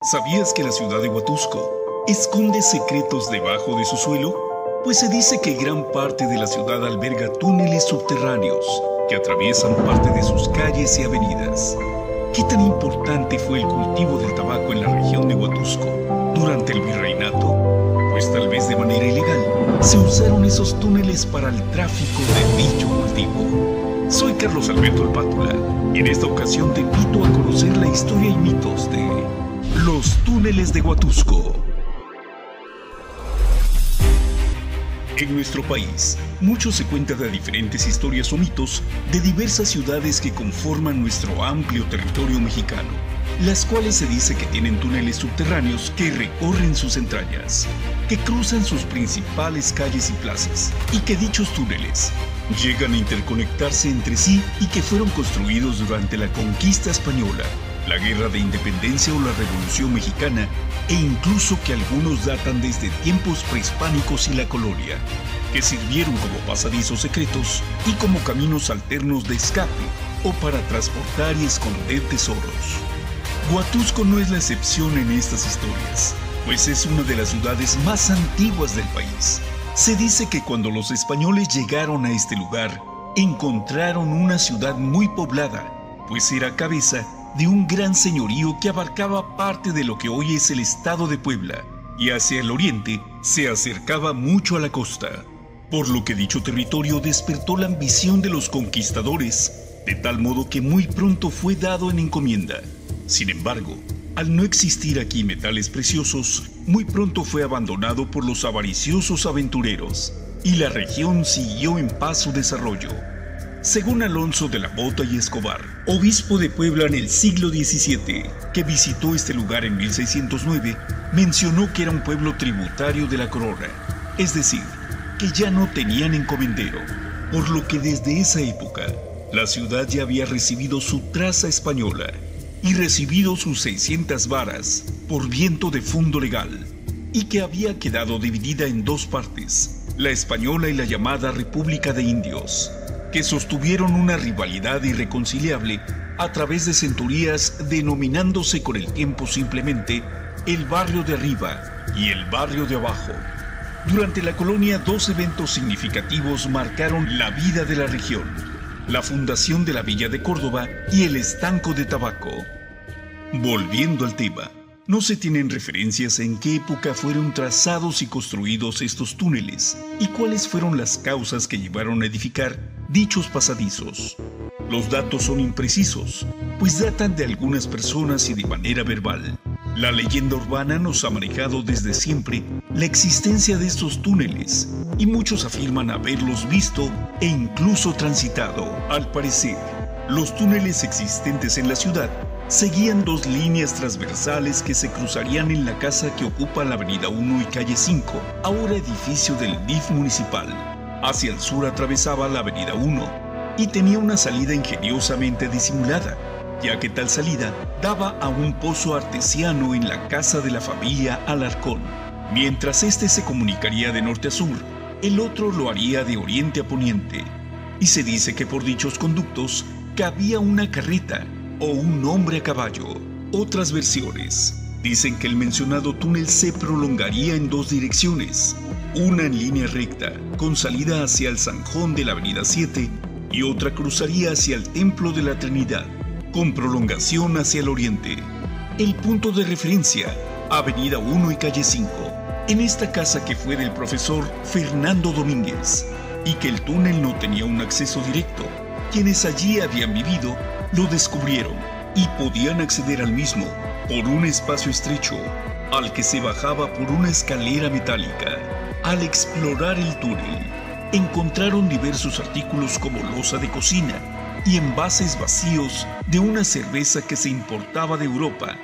¿Sabías que la ciudad de Huatusco esconde secretos debajo de su suelo? Pues se dice que gran parte de la ciudad alberga túneles subterráneos que atraviesan parte de sus calles y avenidas. ¿Qué tan importante fue el cultivo del tabaco en la región de Huatusco durante el virreinato? Pues tal vez de manera ilegal se usaron esos túneles para el tráfico de dicho cultivo. Soy Carlos Alberto Alpátula y en esta ocasión te invito a conocer la historia y mitos de los túneles de Huatusco. En nuestro país, mucho se cuenta de diferentes historias o mitos de diversas ciudades que conforman nuestro amplio territorio mexicano, las cuales se dice que tienen túneles subterráneos que recorren sus entrañas, que cruzan sus principales calles y plazas, y que dichos túneles llegan a interconectarse entre sí y que fueron construidos durante la conquista española, la Guerra de Independencia o la Revolución Mexicana, e incluso que algunos datan desde tiempos prehispánicos y la colonia, que sirvieron como pasadizos secretos y como caminos alternos de escape o para transportar y esconder tesoros. Huatusco no es la excepción en estas historias, pues es una de las ciudades más antiguas del país. Se dice que cuando los españoles llegaron a este lugar, encontraron una ciudad muy poblada, pues era cabeza de un gran señorío que abarcaba parte de lo que hoy es el estado de Puebla, y hacia el oriente se acercaba mucho a la costa, por lo que dicho territorio despertó la ambición de los conquistadores, de tal modo que muy pronto fue dado en encomienda. Sin embargo, al no existir aquí metales preciosos, muy pronto fue abandonado por los avariciosos aventureros, y la región siguió en paz su desarrollo. Según Alonso de la Mota y Escobar, obispo de Puebla en el siglo XVII, que visitó este lugar en 1609, mencionó que era un pueblo tributario de la corona, es decir, que ya no tenían encomendero, por lo que desde esa época la ciudad ya había recibido su traza española y recibido sus 600 varas por viento de fundo legal, y que había quedado dividida en dos partes, la española y la llamada República de Indios, que sostuvieron una rivalidad irreconciliable a través de centurías, denominándose con el tiempo simplemente el barrio de arriba y el barrio de abajo. Durante la colonia, dos eventos significativos marcaron la vida de la región: la fundación de la Villa de Córdoba y el estanco de tabaco. Volviendo al tema, no se tienen referencias en qué época fueron trazados y construidos estos túneles y cuáles fueron las causas que llevaron a edificar dichos pasadizos. Los datos son imprecisos, pues datan de algunas personas y de manera verbal. La leyenda urbana nos ha manejado desde siempre la existencia de estos túneles, y muchos afirman haberlos visto e incluso transitado. Al parecer, los túneles existentes en la ciudad seguían dos líneas transversales que se cruzarían en la casa que ocupa la Avenida 1 y Calle 5, ahora edificio del DIF municipal. Hacia el sur atravesaba la Avenida 1 y tenía una salida ingeniosamente disimulada, ya que tal salida daba a un pozo artesiano en la casa de la familia Alarcón. Mientras este se comunicaría de norte a sur, el otro lo haría de oriente a poniente, y se dice que por dichos conductos cabía una carreta o un hombre a caballo. Otras versiones dicen que el mencionado túnel se prolongaría en dos direcciones, una en línea recta, con salida hacia el Zanjón de la Avenida 7, y otra cruzaría hacia el Templo de la Trinidad, con prolongación hacia el oriente. El punto de referencia, Avenida 1 y Calle 5, en esta casa que fue del profesor Fernando Domínguez, y que el túnel no tenía un acceso directo. Quienes allí habían vivido lo descubrieron y podían acceder al mismo por un espacio estrecho al que se bajaba por una escalera metálica. Al explorar el túnel, encontraron diversos artículos como loza de cocina y envases vacíos de una cerveza que se importaba de Europa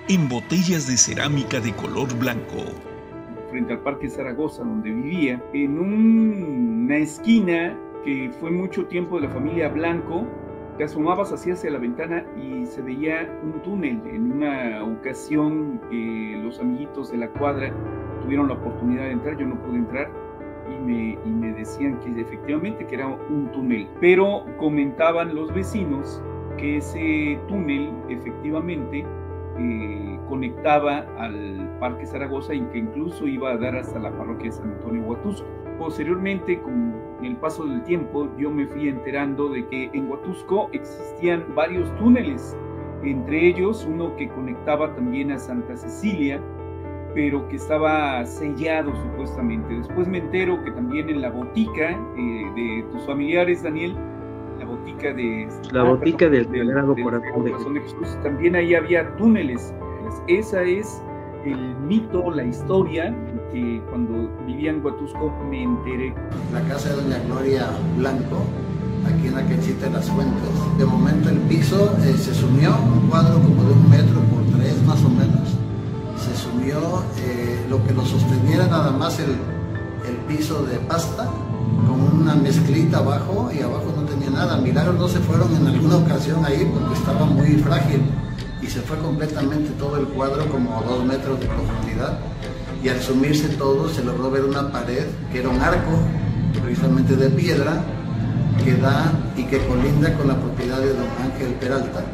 en botellas de cerámica de color blanco. Frente al Parque Zaragoza, donde vivía, en una esquina que fue mucho tiempo de la familia Blanco, te asomabas hacia la ventana y se veía un túnel. En una ocasión los amiguitos de la cuadra tuvieron la oportunidad de entrar, yo no pude entrar, y me decían que efectivamente que era un túnel, pero comentaban los vecinos que ese túnel efectivamente conectaba al Parque Zaragoza y que incluso iba a dar hasta la parroquia de San Antonio Huatusco. Posteriormente, con el paso del tiempo, yo me fui enterando de que en Huatusco existían varios túneles, entre ellos uno que conectaba también a Santa Cecilia, pero que estaba sellado supuestamente. Después me entero que también en la botica de tus familiares, Daniel, la botica de... La botica del Sagrado Corazón de Jesús, también ahí había túneles. Esa es el mito, la historia que cuando vivía en Huatusco me enteré. La casa de doña Gloria Blanco, aquí en la canchita de las Fuentes. De momento el piso se sumió, un cuadro como de 1 metro por 3 más o menos. Se sumió, lo que lo sosteniera nada más el piso de pasta, con una mezclita abajo, y abajo no tenía nada. Milagros no se fueron en alguna ocasión ahí porque estaba muy frágil y se fue completamente todo el cuadro, como 2 metros de profundidad, y al sumirse todo se logró ver una pared que era un arco precisamente de piedra que da y que colinda con la propiedad de don Ángel Peralta.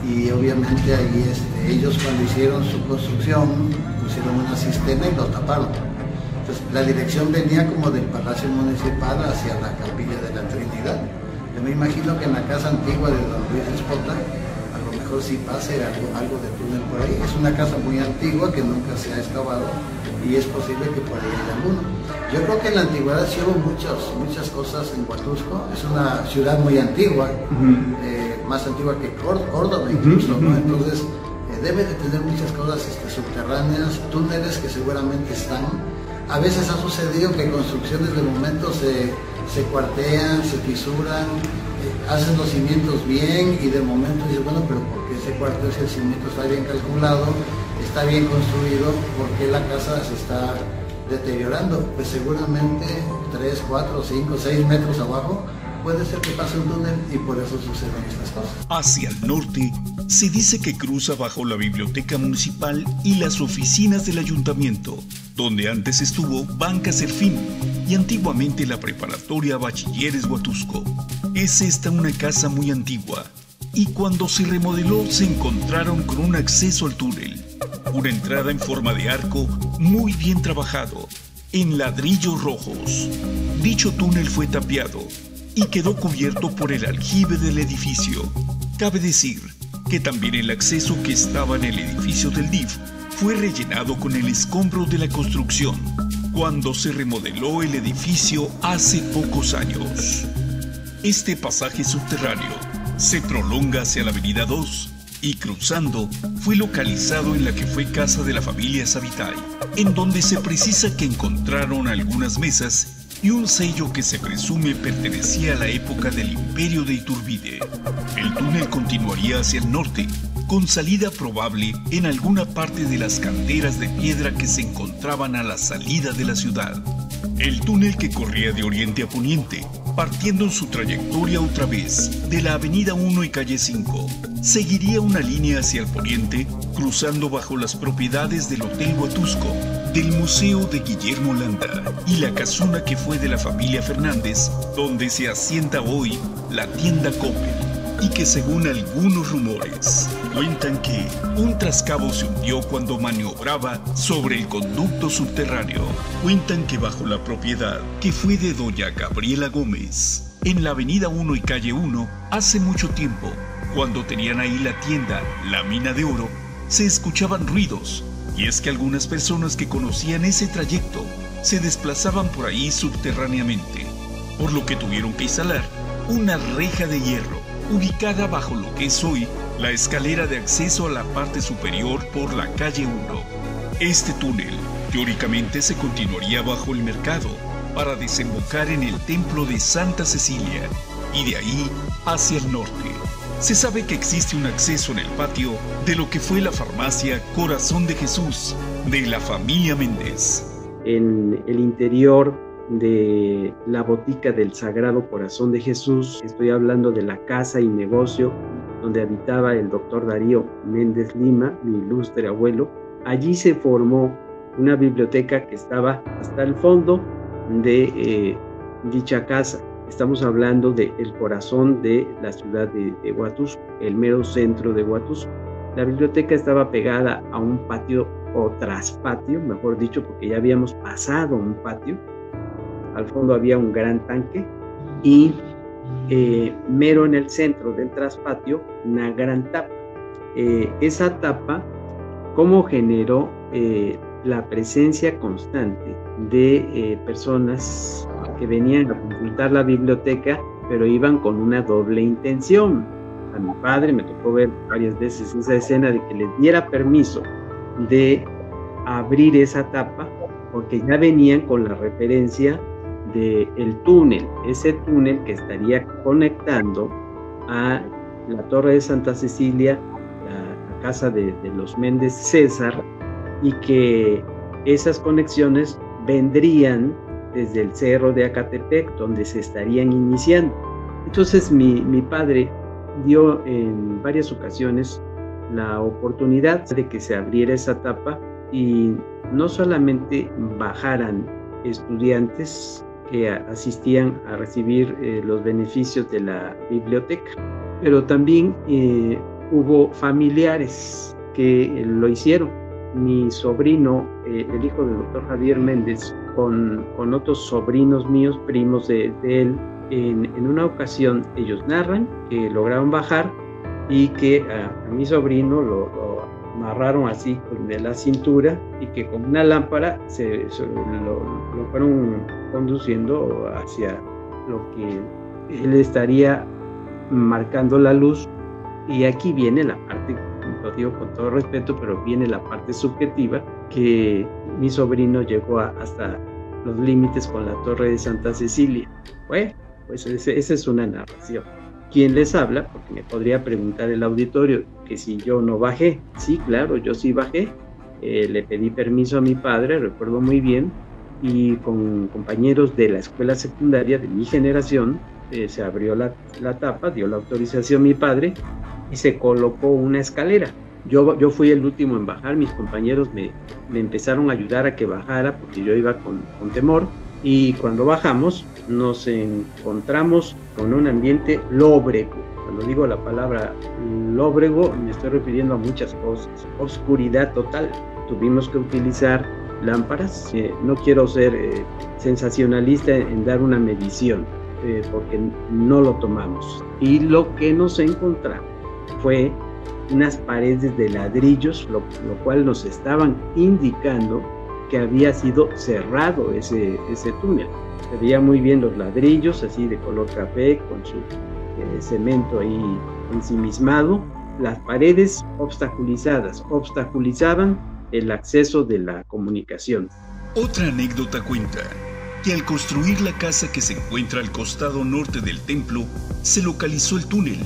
Y obviamente ahí ellos, cuando hicieron su construcción, pusieron una cisterna y lo taparon. Entonces la dirección venía como del Palacio Municipal hacia la Capilla de la Trinidad. Yo me imagino que en la casa antigua de don Luis Espota a lo mejor sí pase algo de túnel por ahí. Es una casa muy antigua que nunca se ha excavado y es posible que por ahí haya alguno. Yo creo que en la antigüedad sí hubo muchas cosas en Huatusco. Es una ciudad muy antigua, más antigua que Córdoba incluso, ¿no? Entonces debe de tener muchas cosas subterráneas, túneles que seguramente están. A veces ha sucedido que construcciones de momento se cuartean, se fisuran, hacen los cimientos bien y de momento dices, bueno, pero ¿por qué ese cuarteo, si el cimiento está bien calculado, está bien construido, por qué la casa se está deteriorando? Pues seguramente 3, 4, 5, 6 metros abajo puede ser que pase un túnel y por eso suceden estas cosas. Hacia el norte, se dice que cruza bajo la biblioteca municipal y las oficinas del ayuntamiento, donde antes estuvo Banca Serfín y antiguamente la preparatoria Bachilleres Huatusco. Es esta una casa muy antigua y cuando se remodeló se encontraron con un acceso al túnel, una entrada en forma de arco muy bien trabajado, en ladrillos rojos. Dicho túnel fue tapiado y quedó cubierto por el aljibe del edificio. Cabe decir que también el acceso que estaba en el edificio del DIF fue rellenado con el escombro de la construcción cuando se remodeló el edificio hace pocos años. Este pasaje subterráneo se prolonga hacia la avenida 2 y cruzando fue localizado en la que fue casa de la familia Sabitay, en donde se precisa que encontraron algunas mesas y un sello que se presume pertenecía a la época del Imperio de Iturbide. El túnel continuaría hacia el norte, con salida probable en alguna parte de las canteras de piedra que se encontraban a la salida de la ciudad. El túnel, que corría de oriente a poniente, partiendo en su trayectoria otra vez de la avenida 1 y calle 5, seguiría una línea hacia el poniente, cruzando bajo las propiedades del Hotel Huatusco, del Museo de Guillermo Landa y la casona que fue de la familia Fernández, donde se asienta hoy la tienda Coppel, y que según algunos rumores cuentan que un trascabo se hundió cuando maniobraba sobre el conducto subterráneo. Cuentan que bajo la propiedad que fue de doña Gabriela Gómez, en la avenida 1 y calle 1, hace mucho tiempo, cuando tenían ahí la tienda La Mina de Oro, se escuchaban ruidos. Y es que algunas personas que conocían ese trayecto se desplazaban por ahí subterráneamente, por lo que tuvieron que instalar una reja de hierro ubicada bajo lo que es hoy la escalera de acceso a la parte superior por la calle 1. Este túnel teóricamente se continuaría bajo el mercado para desembocar en el templo de Santa Cecilia y de ahí hacia el norte. Se sabe que existe un acceso en el patio de lo que fue la farmacia Corazón de Jesús de la familia Méndez. En el interior de la botica del Sagrado Corazón de Jesús, estoy hablando de la casa y negocio donde habitaba el doctor Darío Méndez Lima, mi ilustre abuelo. Allí se formó una biblioteca que estaba hasta el fondo de dicha casa. Estamos hablando del corazón de la ciudad de Huatusco, el mero centro de Huatusco. La biblioteca estaba pegada a un patio o traspatio, mejor dicho, porque ya habíamos pasado un patio. Al fondo había un gran tanque y mero en el centro del traspatio una gran tapa. Esa tapa, ¿cómo generó la presencia constante de personas que venían a consultar la biblioteca, pero iban con una doble intención? A mi padre me tocó ver varias veces esa escena de que les diera permiso de abrir esa tapa, porque ya venían con la referencia del túnel, ese túnel que estaría conectando a la Torre de Santa Cecilia, la casa de los Méndez César, y que esas conexiones vendrían desde el cerro de Acatepec, donde se estarían iniciando. Entonces mi padre dio en varias ocasiones la oportunidad de que se abriera esa tapa y no solamente bajaran estudiantes que asistían a recibir los beneficios de la biblioteca, pero también hubo familiares que lo hicieron. Mi sobrino, el hijo del doctor Javier Méndez, con otros sobrinos míos, primos de él, en una ocasión ellos narran que lograron bajar y que a mi sobrino lo amarraron así de la cintura y que con una lámpara lo fueron conduciendo hacia lo que él estaría marcando la luz. Y aquí viene la parte, lo digo con todo respeto, pero viene la parte subjetiva, que mi sobrino llegó hasta los límites con la Torre de Santa Cecilia. Bueno, pues esa es una narración. ¿Quién les habla? Porque me podría preguntar el auditorio que si yo no bajé. Sí, claro, yo sí bajé. Le pedí permiso a mi padre, recuerdo muy bien, y con compañeros de la escuela secundaria de mi generación, se abrió la tapa, dio la autorización mi padre y se colocó una escalera. Yo fui el último en bajar, mis compañeros me empezaron a ayudar a que bajara porque yo iba con temor, y cuando bajamos nos encontramos con un ambiente lóbrego. Cuando digo la palabra lóbrego me estoy refiriendo a muchas cosas. Oscuridad total. Tuvimos que utilizar lámparas. No quiero ser sensacionalista en dar una medición, porque no lo tomamos. Y lo que nos encontramos fue unas paredes de ladrillos, lo cual nos estaban indicando que había sido cerrado ese túnel. Se veía muy bien los ladrillos, así de color café, con su cemento ahí ensimismado. Las paredes obstaculizaban el acceso de la comunicación. Otra anécdota cuenta que al construir la casa que se encuentra al costado norte del templo, se localizó el túnel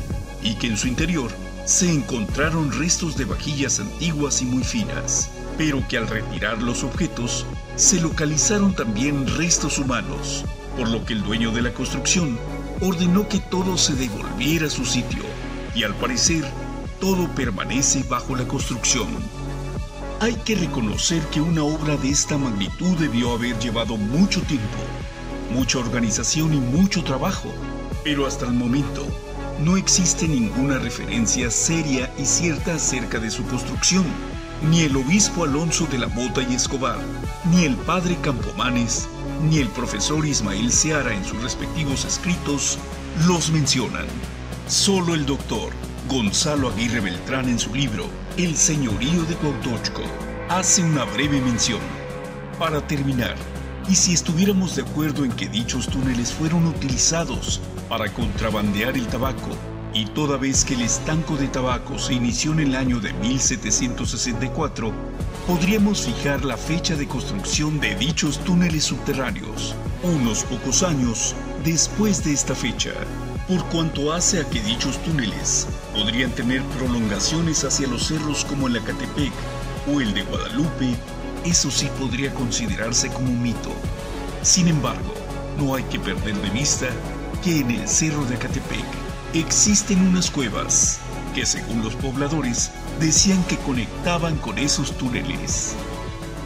y que en su interior se encontraron restos de vajillas antiguas y muy finas, pero que al retirar los objetos, se localizaron también restos humanos, por lo que el dueño de la construcción ordenó que todo se devolviera a su sitio, y al parecer, todo permanece bajo la construcción. Hay que reconocer que una obra de esta magnitud debió haber llevado mucho tiempo, mucha organización y mucho trabajo, pero hasta el momento no existe ninguna referencia seria y cierta acerca de su construcción. Ni el obispo Alonso de la Mota y Escobar, ni el padre Campomanes, ni el profesor Ismael Seara en sus respectivos escritos los mencionan. Solo el doctor Gonzalo Aguirre Beltrán en su libro El señorío de Cuauhtémoc hace una breve mención. Para terminar, y si estuviéramos de acuerdo en que dichos túneles fueron utilizados para contrabandear el tabaco, y toda vez que el estanco de tabaco se inició en el año de 1764, podríamos fijar la fecha de construcción de dichos túneles subterráneos, unos pocos años después de esta fecha, por cuanto hace a que dichos túneles podrían tener prolongaciones hacia los cerros como el Acatepec o el de Guadalupe. Eso sí podría considerarse como un mito. Sin embargo, no hay que perder de vista que en el cerro de Acatepec existen unas cuevas que, según los pobladores, decían que conectaban con esos túneles.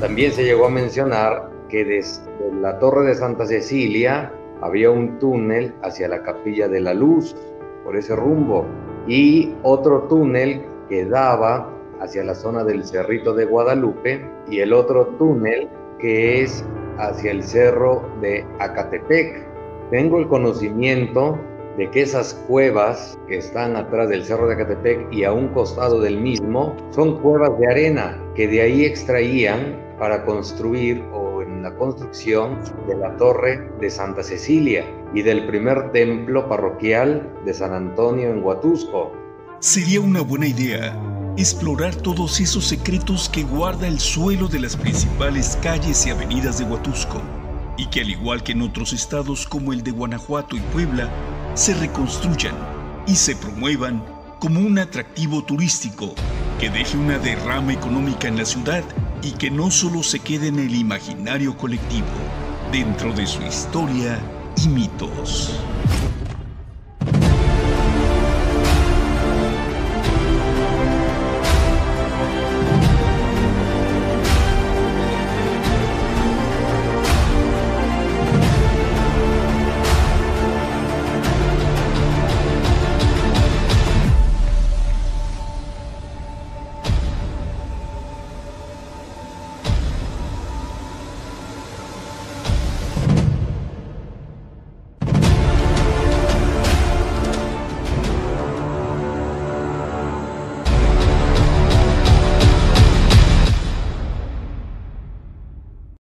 También se llegó a mencionar que desde la Torre de Santa Cecilia había un túnel hacia la Capilla de la Luz, por ese rumbo, y otro túnel que daba hacia la zona del Cerrito de Guadalupe, y el otro túnel que es hacia el cerro de Acatepec. Tengo el conocimiento de que esas cuevas que están atrás del cerro de Acatepec y a un costado del mismo son cuevas de arena que de ahí extraían para construir o en la construcción de la torre de Santa Cecilia y del primer templo parroquial de San Antonio en Huatusco. Sería una buena idea explorar todos esos secretos que guarda el suelo de las principales calles y avenidas de Huatusco, y que al igual que en otros estados como el de Guanajuato y Puebla, se reconstruyan y se promuevan como un atractivo turístico que deje una derrama económica en la ciudad y que no solo se quede en el imaginario colectivo, dentro de su historia y mitos.